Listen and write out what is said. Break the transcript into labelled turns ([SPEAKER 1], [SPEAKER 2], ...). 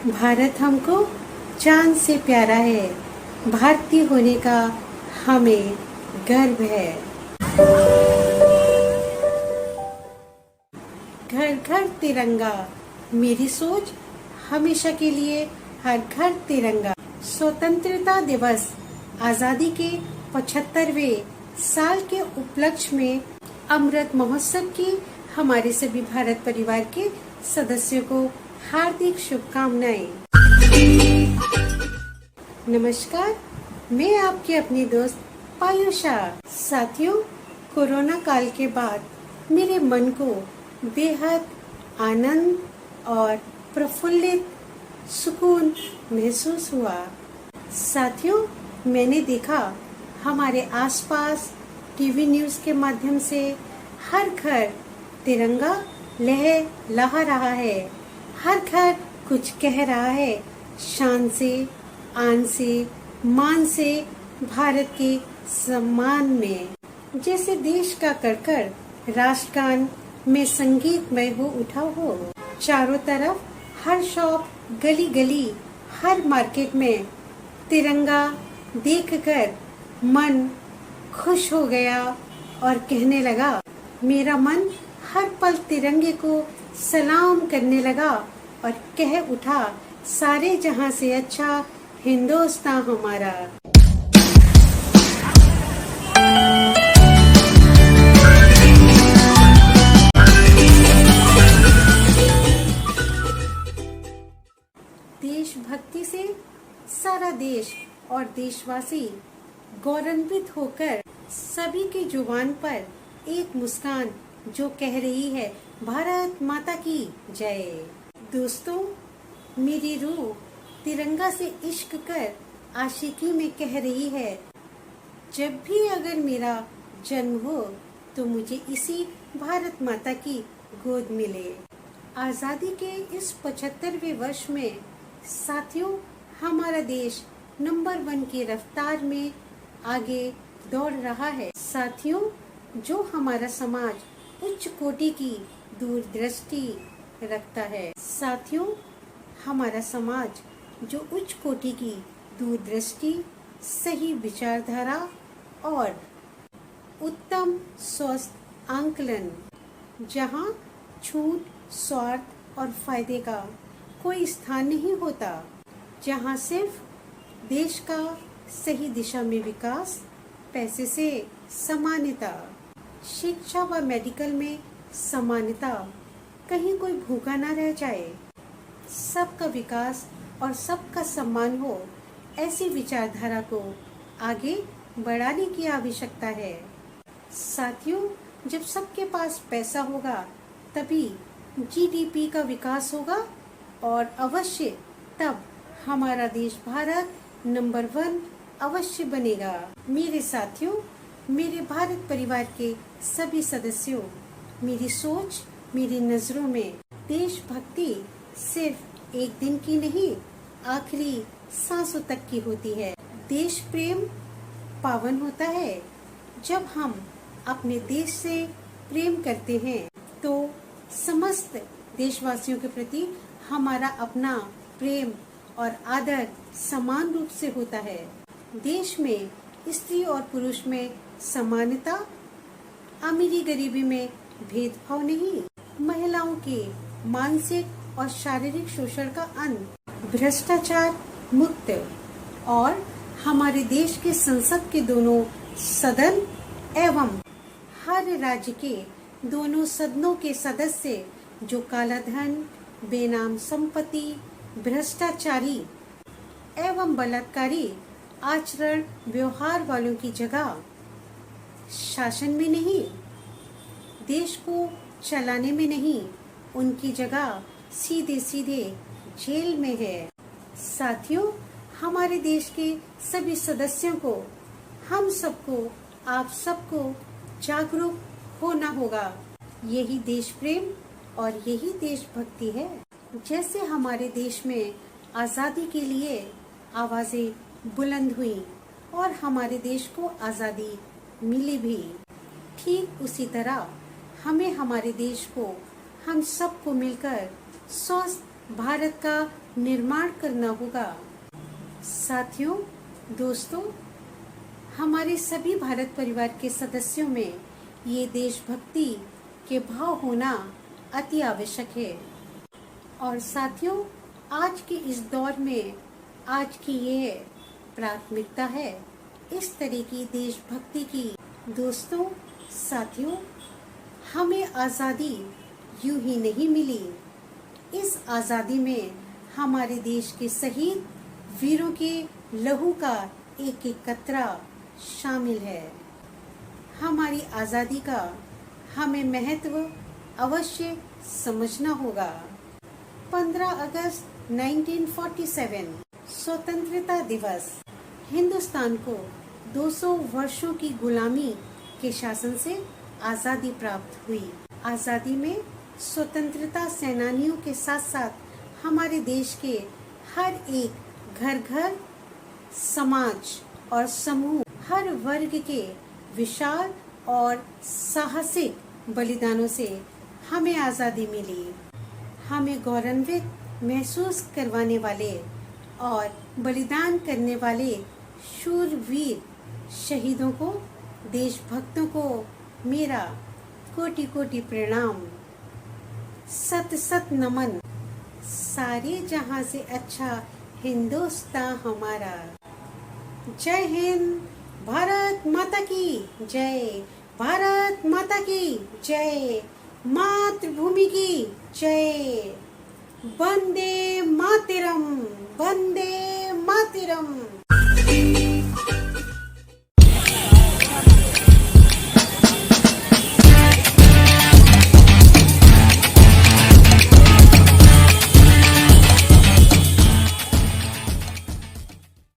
[SPEAKER 1] भारत हमको जान से प्यारा है, भारतीय होने का हमें गर्व है। घर घर तिरंगा, मेरी सोच हमेशा के लिए हर घर तिरंगा। स्वतंत्रता दिवस आजादी के 75वें साल के उपलक्ष्य में अमृत महोत्सव की हमारे सभी भारत परिवार के सदस्यों को हार्दिक शुभकामनाएं। नमस्कार, मैं आपकी अपनी दोस्त पायुषा। साथियों, कोरोना काल के बाद मेरे मन को बेहद आनंद और प्रफुल्लित सुकून महसूस हुआ। साथियों, मैंने देखा हमारे आसपास टीवी न्यूज़ के माध्यम से हर घर तिरंगा लहरा रहा है। हर घर कुछ कह रहा है, शान से, आन से, मान से, भारत के सम्मान में। जैसे देश का कड़कड़ राष्ट्रगान में संगीतमय हो उठा हो। चारों तरफ हर शॉप, गली गली, हर मार्केट में तिरंगा देखकर मन खुश हो गया और कहने लगा, मेरा मन हर पल तिरंगे को सलाम करने लगा और कह उठा, सारे जहां से अच्छा हिंदुस्तान हमारा। देशभक्ति से सारा देश और देशवासी गौरवान्वित होकर सभी की जुबान पर एक मुस्कान जो कह रही है, भारत माता की जय। दोस्तों, मेरी रूह तिरंगा से इश्क कर आशिकी में कह रही है, जब भी अगर मेरा जन्म हो तो मुझे इसी भारत माता की गोद मिले। आजादी के इस 75वें वर्ष में साथियों, हमारा देश नंबर 1 की रफ्तार में आगे दौड़ रहा है। साथियों, जो हमारा समाज उच्च कोटि की दूरदृष्टि रखता है। साथियों, हमारा समाज जो उच्च कोटि की दूरदृष्टि, सही विचारधारा और उत्तम स्वस्थ आंकलन, जहां छूट, स्वार्थ और फायदे का कोई स्थान नहीं होता, जहां सिर्फ देश का सही दिशा में विकास, पैसे से समानता, शिक्षा व मेडिकल में समानता, कहीं कोई भूखा ना रह जाए, सबका विकास और सबका सम्मान हो, ऐसी विचारधारा को आगे बढ़ाने की आवश्यकता है। साथियों, जब सबके पास पैसा होगा तभी जीडीपी का विकास होगा और अवश्य तब हमारा देश भारत नंबर 1 अवश्य बनेगा। मेरे साथियों, मेरे भारत परिवार के सभी सदस्यों, मेरी सोच, मेरी नजरों में देशभक्ति सिर्फ एक दिन की नहीं, आखिरी सांसों तक की होती है। देश प्रेम पावन होता है। जब हम अपने देश से प्रेम करते हैं तो समस्त देशवासियों के प्रति हमारा अपना प्रेम और आदर समान रूप से होता है। देश में स्त्री और पुरुष में समानता, अमीरी गरीबी में भेदभाव नहीं, महिलाओं के मानसिक और शारीरिक शोषण का अंत, भ्रष्टाचार मुक्त और हमारे देश के संसद के दोनों सदन एवं हर राज्य के दोनों सदनों के सदस्य जो काला धन, बेनाम संपत्ति, भ्रष्टाचारी एवं बलात्कारी आचरण व्यवहार वालों की जगह शासन में नहीं, देश को चलाने में नहीं, उनकी जगह सीधे सीधे जेल में है। साथियों, हमारे देश के सभी सदस्यों को, हम सबको, आप सबको जागरूक होना होगा। यही देश प्रेम और यही देशभक्ति है। जैसे हमारे देश में आजादी के लिए आवाजें बुलंद हुई और हमारे देश को आजादी मिली भी, ठीक उसी तरह हमें हमारे देश को, हम सबको मिलकर स्वस्थ भारत का निर्माण करना होगा। साथियों, दोस्तों, हमारे सभी भारत परिवार के सदस्यों में ये देशभक्ति के भाव होना अति आवश्यक है। और साथियों, आज के इस दौर में आज की ये प्राथमिकता है इस तरह की देशभक्ति की। दोस्तों, साथियों, हमें आज़ादी यूं ही नहीं मिली। इस आज़ादी में हमारे देश के शहीद वीरों के लहू का एक एक कतरा शामिल है। हमारी आज़ादी का हमें महत्व अवश्य समझना होगा। 15 अगस्त 1947 स्वतंत्रता दिवस हिंदुस्तान को 200 वर्षों की गुलामी के शासन से आज़ादी प्राप्त हुई। आज़ादी में स्वतंत्रता सेनानियों के साथ साथ हमारे देश के हर एक घर घर, समाज और समूह, हर वर्ग के विशाल और साहसिक बलिदानों से हमें आज़ादी मिली। हमें गौरवान्वित महसूस करवाने वाले और बलिदान करने वाले शूरवीर शहीदों को, देशभक्तों को मेरा कोटि कोटि प्रणाम, सत सत नमन। सारे जहां से अच्छा हिंदुस्तान हमारा। जय हिंद, भारत माता की जय, भारत माता की जय, मातृभूमि की जय। वंदे मातरम, वंदे मातरम।